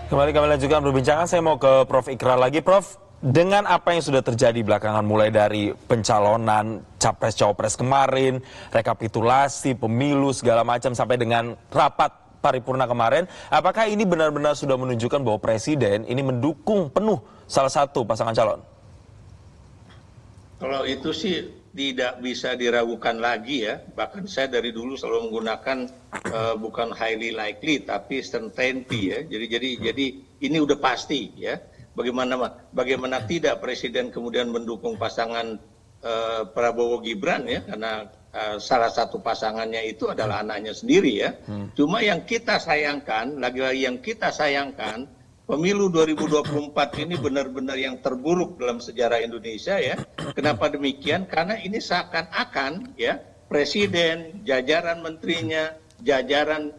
Kembali kami lanjutkan perbincangan, saya mau ke Prof. Ikrar lagi. Prof, dengan apa yang sudah terjadi belakangan mulai dari pencalonan Capres-Cawapres kemarin, rekapitulasi, pemilu, segala macam sampai dengan rapat paripurna kemarin, apakah ini benar-benar sudah menunjukkan bahwa Presiden ini mendukung penuh salah satu pasangan calon? Kalau itu sih tidak bisa diragukan lagi ya. Bahkan saya dari dulu selalu menggunakan bukan highly likely tapi certainty ya. Jadi ini udah pasti ya. Bagaimana tidak Presiden kemudian mendukung pasangan Prabowo Gibran ya, karena salah satu pasangannya itu adalah anaknya sendiri ya. Cuma yang kita sayangkan, lagi-lagi yang kita sayangkan, pemilu 2024 ini benar-benar yang terburuk dalam sejarah Indonesia ya. Kenapa demikian? Karena ini seakan-akan ya Presiden, jajaran menterinya, jajaran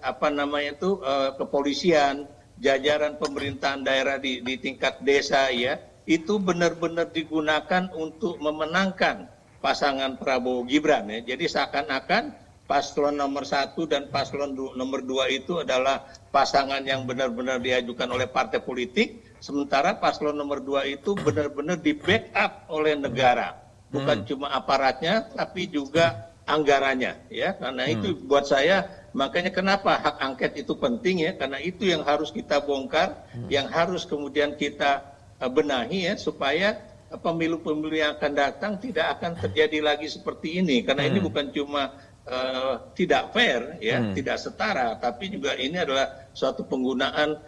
kepolisian, jajaran pemerintahan daerah di tingkat desa ya, itu benar-benar digunakan untuk memenangkan pasangan Prabowo Gibran ya. Jadi seakan-akan paslon nomor 1 dan paslon nomor 2 itu adalah pasangan yang benar-benar diajukan oleh partai politik, sementara paslon nomor 2 itu benar-benar di backup oleh negara, bukan cuma aparatnya tapi juga anggarannya ya. Karena itu buat saya, makanya kenapa hak angket itu penting ya, karena itu yang harus kita bongkar, yang harus kemudian kita benahi ya, supaya pemilu-pemilu yang akan datang tidak akan terjadi lagi seperti ini. Karena ini bukan cuma tidak fair ya, tidak setara, tapi juga ini adalah suatu penggunaan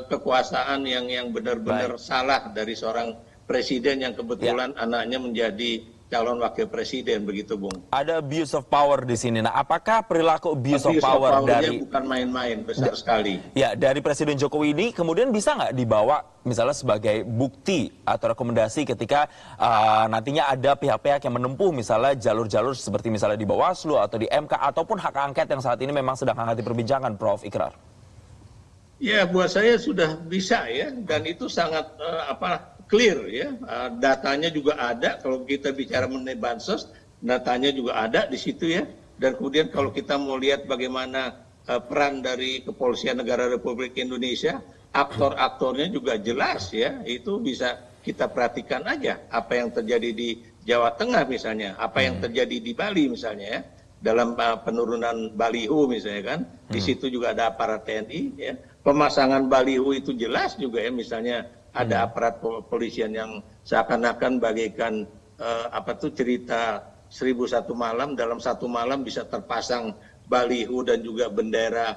kekuasaan yang benar-benar salah dari seorang presiden yang kebetulan anaknya menjadi calon wakil presiden, begitu Bung. Ada abuse of power di sini. Nah, apakah perilaku abuse of power dari bukan main-main, besar sekali. Ya, dari Presiden Jokowi ini kemudian bisa nggak dibawa misalnya sebagai bukti atau rekomendasi ketika nantinya ada pihak-pihak yang menempuh misalnya jalur-jalur seperti misalnya di Bawaslu atau di MK ataupun hak angket yang saat ini memang sedang hangat diperbincangkan, Prof. Ikrar? Ya, buat saya sudah bisa ya, dan itu sangat clear ya, datanya juga ada. Kalau kita bicara mengenai bansos, datanya juga ada di situ ya. Dan kemudian kalau kita mau lihat bagaimana peran dari Kepolisian Negara Republik Indonesia, aktor-aktornya juga jelas ya. Itu bisa kita perhatikan aja apa yang terjadi di Jawa Tengah misalnya, apa yang terjadi di Bali misalnya ya, dalam penurunan baliho misalnya kan. Di situ juga ada aparat TNI ya. Pemasangan baliho itu jelas juga ya, misalnya ada aparat kepolisian yang seakan-akan bagaikan cerita 1001 malam, dalam satu malam bisa terpasang baliho dan juga bendera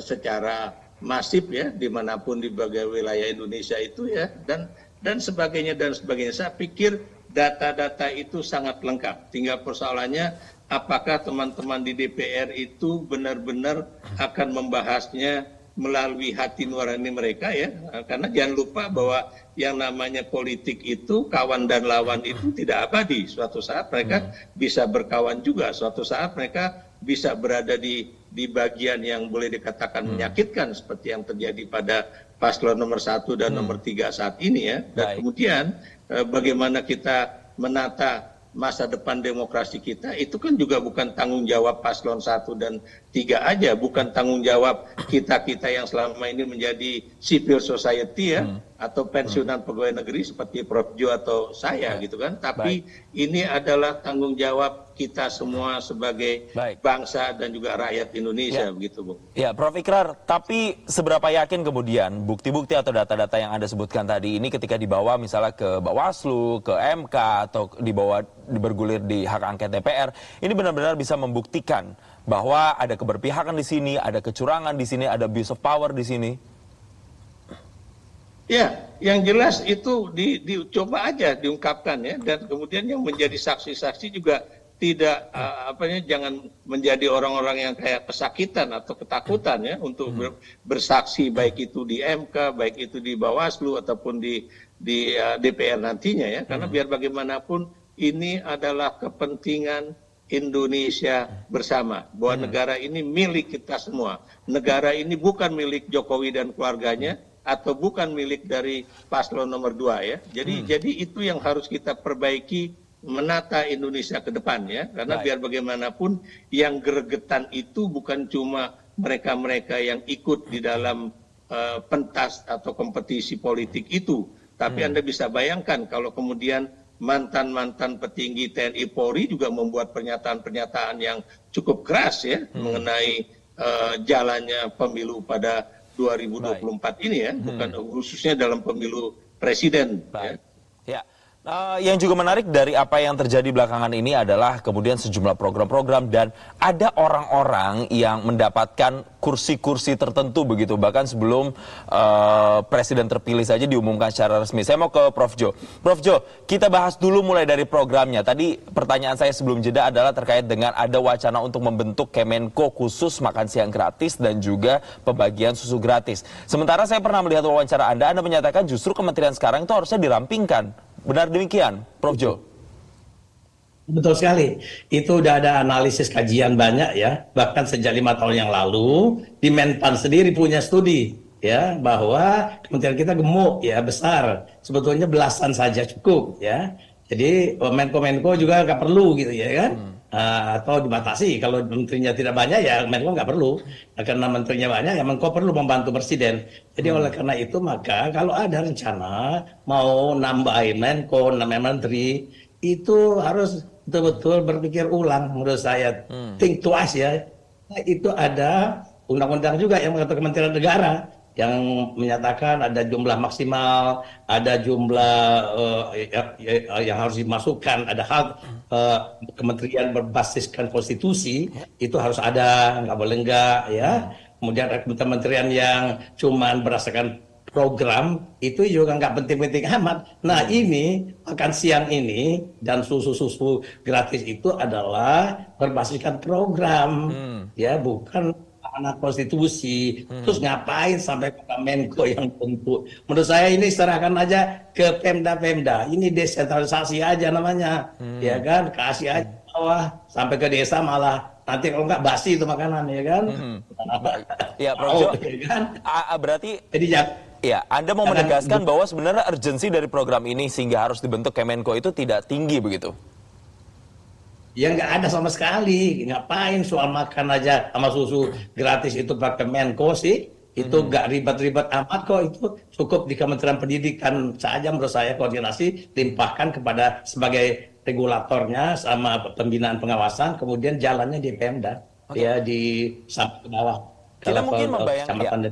secara masif ya, dimanapun di berbagai wilayah Indonesia itu ya, dan sebagainya dan sebagainya. Saya pikir data-data itu sangat lengkap. Tinggal persoalannya apakah teman-teman di DPR itu benar-benar akan membahasnya melalui hati nurani mereka ya, karena jangan lupa bahwa yang namanya politik itu kawan dan lawan itu tidak abadi. Suatu saat mereka bisa berkawan juga, suatu saat mereka bisa berada di bagian yang boleh dikatakan menyakitkan seperti yang terjadi pada paslon nomor 1 dan nomor 3 saat ini ya. Dan kemudian bagaimana kita menata masa depan demokrasi kita, itu kan juga bukan tanggung jawab paslon 1 dan 3 aja, bukan tanggung jawab kita-kita yang selama ini menjadi civil society ya, atau pensiunan pegawai negeri seperti Prof. Jo atau saya gitu kan, tapi ini adalah tanggung jawab kita semua sebagai bangsa dan juga rakyat Indonesia begitu Bung. Ya, Prof. Ikrar, tapi seberapa yakin kemudian bukti-bukti atau data-data yang Anda sebutkan tadi ini ketika dibawa misalnya ke Bawaslu, ke MK atau bergulir di hak angket DPR, ini benar-benar bisa membuktikan bahwa ada keberpihakan di sini, ada kecurangan di sini, ada abuse of power di sini? Ya, yang jelas itu dicoba aja diungkapkan ya, dan kemudian yang menjadi saksi-saksi juga tidak jangan menjadi orang-orang yang kayak kesakitan atau ketakutan ya untuk bersaksi, baik itu di MK, baik itu di Bawaslu ataupun di DPR nantinya ya, karena biar bagaimanapun ini adalah kepentingan Indonesia bersama, bahwa negara ini milik kita semua. Negara ini bukan milik Jokowi dan keluarganya atau bukan milik dari paslon nomor 2 ya. Jadi itu yang harus kita perbaiki, menata Indonesia ke depan ya, karena biar bagaimanapun yang gregetan itu bukan cuma mereka-mereka yang ikut di dalam pentas atau kompetisi politik itu. Tapi Anda bisa bayangkan kalau kemudian mantan-mantan petinggi TNI Polri juga membuat pernyataan-pernyataan yang cukup keras ya mengenai jalannya pemilu pada 2024 ini ya, bukan khususnya dalam pemilu presiden. Ya. Ya. Yang juga menarik dari apa yang terjadi belakangan ini adalah kemudian sejumlah program-program dan ada orang-orang yang mendapatkan kursi-kursi tertentu begitu, bahkan sebelum presiden terpilih saja diumumkan secara resmi. Saya mau ke Prof. Jo. Prof. Jo, kita bahas dulu mulai dari programnya. Tadi pertanyaan saya sebelum jeda adalah terkait dengan ada wacana untuk membentuk Kemenko khusus makan siang gratis dan juga pembagian susu gratis. Sementara saya pernah melihat wawancara Anda menyatakan justru kementerian sekarang itu harusnya dirampingkan. Benar demikian, Prof. Jo? Betul sekali. Itu udah ada analisis kajian banyak ya. Bahkan sejak 5 tahun yang lalu, di Menpan sendiri punya studi ya bahwa kementerian kita gemuk ya, besar. Sebetulnya belasan saja cukup ya. Jadi Menko-Menko juga nggak perlu gitu ya kan. Atau dibatasi kalau menterinya tidak banyak ya Menko nggak perlu. Karena menterinya banyak ya Menko perlu membantu presiden. Jadi oleh karena itu maka kalau ada rencana mau nambahin Menko, nambahin menteri, itu harus betul-betul berpikir ulang menurut saya. Think twice ya. Nah, itu ada undang-undang juga yang mengatur Kementerian Negara yang menyatakan ada jumlah maksimal, ada jumlah yang harus dimasukkan, ada hal kementerian berbasiskan konstitusi itu harus ada, nggak boleh enggak ya. Kemudian ada kementerian yang cuman berdasarkan program itu juga nggak penting-penting amat. Nah ini makan siang ini dan susu-susu gratis itu adalah berbasiskan program ya, bukan anak konstitusi. Terus ngapain sampai ke Menko yang tentu? Menurut saya ini serahkan aja ke Pemda-Pemda. Ini desentralisasi aja namanya, ya kan? Kasih aja bawah sampai ke desa malah nanti kalau nggak basi itu makanan ya kan? Ya, Prof. Jo, ya kan? berarti Jadi ya, Anda mau menegaskan bahwa sebenarnya urgensi dari program ini sehingga harus dibentuk Kemenko itu tidak tinggi begitu? ya nggak ada sama sekali. Ngapain soal makan aja sama susu gratis itu pakai Menko sih? Itu nggak ribet-ribet amat kok. Itu cukup di Kementerian Pendidikan saja menurut saya koordinasi limpahkan kepada sebagai regulatornya sama pembinaan pengawasan, kemudian jalannya di Pemda ya di sampai ke bawah. Kita mungkin membayangkan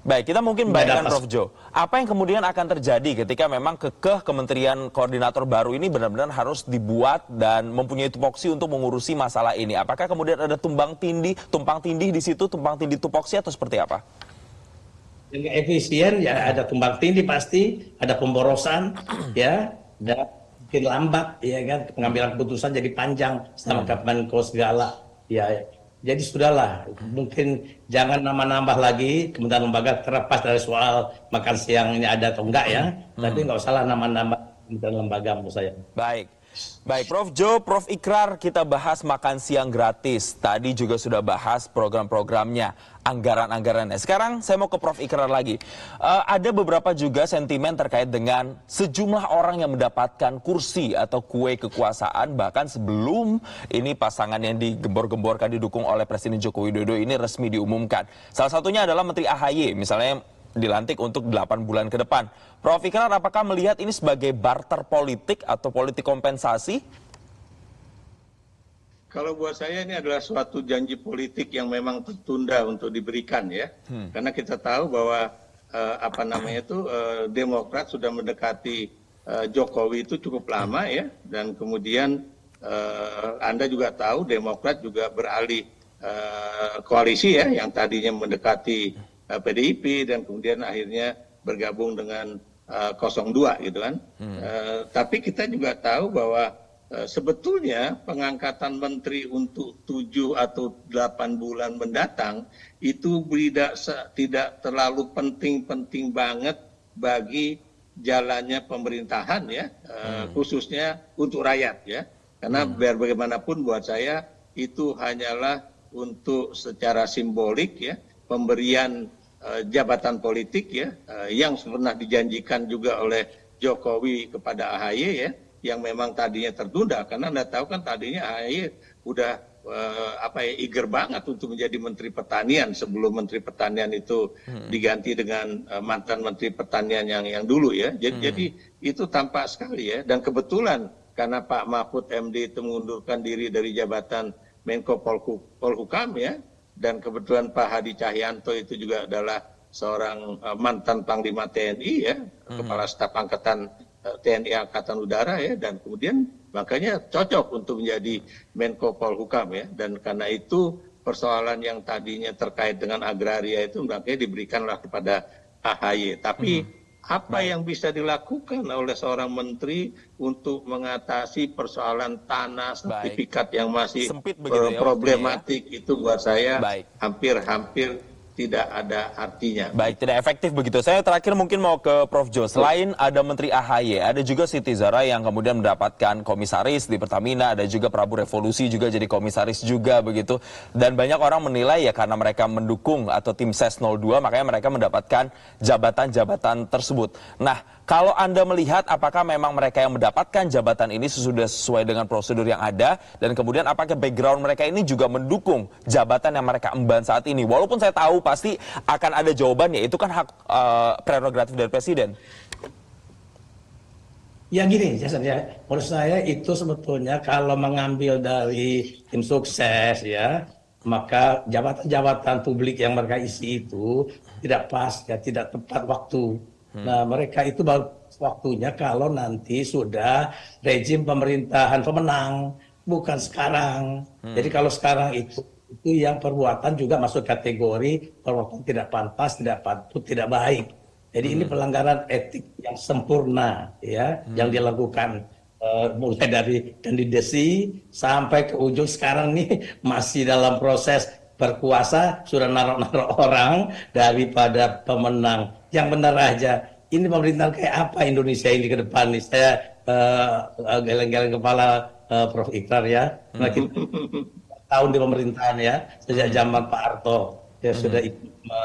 Baik, kita mungkin bayangkan Prof. Jo, apa yang kemudian akan terjadi ketika memang kekeh Kementerian Koordinator baru ini benar-benar harus dibuat dan mempunyai tupoksi untuk mengurusi masalah ini? Apakah kemudian ada tumpang tindih di situ, tumpang tindih tupoksi atau seperti apa? Yang efisien ya ada tumpang tindih pasti, ada pemborosan ya, dan mungkin lambat ya kan, pengambilan keputusan jadi panjang sama Kemenko segala ya. Jadi sudahlah, mungkin jangan nambah-nambah lagi kemudian lembaga, terlepas dari soal makan siang ini ada atau enggak ya. Tapi nggak usah lah nambah-nambah kemudian lembaga menurut saya. Baik, Prof. Jo, Prof. Ikrar, kita bahas makan siang gratis. Tadi juga sudah bahas program-programnya, anggaran-anggarannya. Sekarang saya mau ke Prof. Ikrar lagi. Ada beberapa juga sentimen terkait dengan sejumlah orang yang mendapatkan kursi atau kue kekuasaan, bahkan sebelum ini pasangan yang digembor-gemborkan didukung oleh Presiden Joko Widodo ini resmi diumumkan. Salah satunya adalah Menteri AHY, misalnya dilantik untuk 8 bulan ke depan. Prof. Ikrar, apakah melihat ini sebagai barter politik atau politik kompensasi? Kalau buat saya ini adalah suatu janji politik yang memang tertunda untuk diberikan ya. Karena kita tahu bahwa Demokrat sudah mendekati Jokowi itu cukup lama ya, dan kemudian Anda juga tahu Demokrat juga beralih koalisi ya, yang tadinya mendekati PDIP dan kemudian akhirnya bergabung dengan 02 gitu kan. Tapi kita juga tahu bahwa sebetulnya pengangkatan menteri untuk 7 atau 8 bulan mendatang itu tidak terlalu penting-penting banget bagi jalannya pemerintahan ya, khususnya untuk rakyat ya. Karena biar bagaimanapun buat saya itu hanyalah untuk secara simbolik ya, pemberian jabatan politik ya, yang pernah dijanjikan juga oleh Jokowi kepada AHY ya, yang memang tadinya tertunda. Karena Anda tahu kan tadinya AHY udah eager banget untuk menjadi Menteri Pertanian sebelum Menteri Pertanian itu diganti dengan mantan Menteri Pertanian yang dulu ya. Jadi itu tampak sekali ya. Dan kebetulan karena Pak Mahfud MD itu mengundurkan diri dari jabatan Menko Polhukam ya, dan kebetulan Pak Hadi Cahyanto itu juga adalah seorang mantan Panglima TNI ya, Kepala Staf Angkatan TNI Angkatan Udara ya, dan kemudian makanya cocok untuk menjadi Menko Polhukam ya, dan karena itu persoalan yang tadinya terkait dengan agraria itu makanya diberikanlah kepada AHY. Tapi apa yang bisa dilakukan oleh seorang menteri untuk mengatasi persoalan tanah sertifikat yang masih problematik itu buat saya hampir-hampir tidak ada artinya. Baik, tidak efektif begitu. Saya terakhir mungkin mau ke Prof. Jo. Selain ada Menteri AHY, ada juga Siti Zara yang kemudian mendapatkan komisaris di Pertamina, ada juga Prabu Revolusi juga jadi komisaris juga begitu. Dan banyak orang menilai ya karena mereka mendukung atau tim SES 02, makanya mereka mendapatkan jabatan-jabatan tersebut. Nah, kalau Anda melihat apakah memang mereka yang mendapatkan jabatan ini sudah sesuai dengan prosedur yang ada, dan kemudian apakah background mereka ini juga mendukung jabatan yang mereka emban saat ini? Walaupun saya tahu pasti akan ada jawabannya, itu kan hak prerogatif dari Presiden. Ya gini, Jason ya, menurut saya itu sebetulnya kalau mengambil dari tim sukses ya, maka jabatan-jabatan publik yang mereka isi itu tidak pas ya, tidak tepat waktu. Nah, mereka itu baru waktunya kalau nanti sudah rejim pemerintahan pemenang, bukan sekarang. Jadi kalau sekarang itu yang perbuatan juga masuk kategori perbuatan tidak pantas, tidak patut, tidak baik. Jadi ini pelanggaran etik yang sempurna ya, yang dilakukan mulai dari kandidasi sampai ke ujung sekarang nih masih dalam proses berkuasa, sudah naruh-naruh orang daripada pemenang. Yang benar aja, ini pemerintahan kayak apa Indonesia ini ke depan nih? Saya geleng-geleng kepala Prof. Ikrar ya. Makin tahun di pemerintahan ya, sejak zaman Pak Harto ya sudah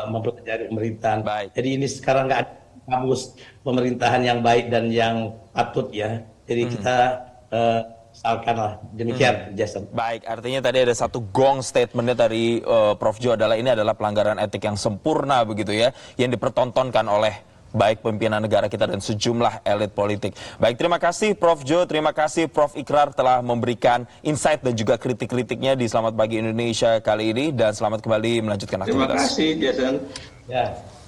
mempelajari pemerintahan. Baik. Jadi ini sekarang nggak ada kamus pemerintahan yang baik dan yang patut ya. Jadi kita misalkanlah demikian, Jason. Baik, artinya tadi ada satu gong statementnya dari Prof. Jo adalah ini adalah pelanggaran etik yang sempurna begitu ya, yang dipertontonkan oleh baik pimpinan negara kita dan sejumlah elit politik. Baik, terima kasih Prof. Jo, terima kasih Prof. Ikrar telah memberikan insight dan juga kritik-kritiknya di Selamat Pagi Indonesia kali ini, dan selamat kembali melanjutkan aktivitas. Terima kasih, Jason. Ya.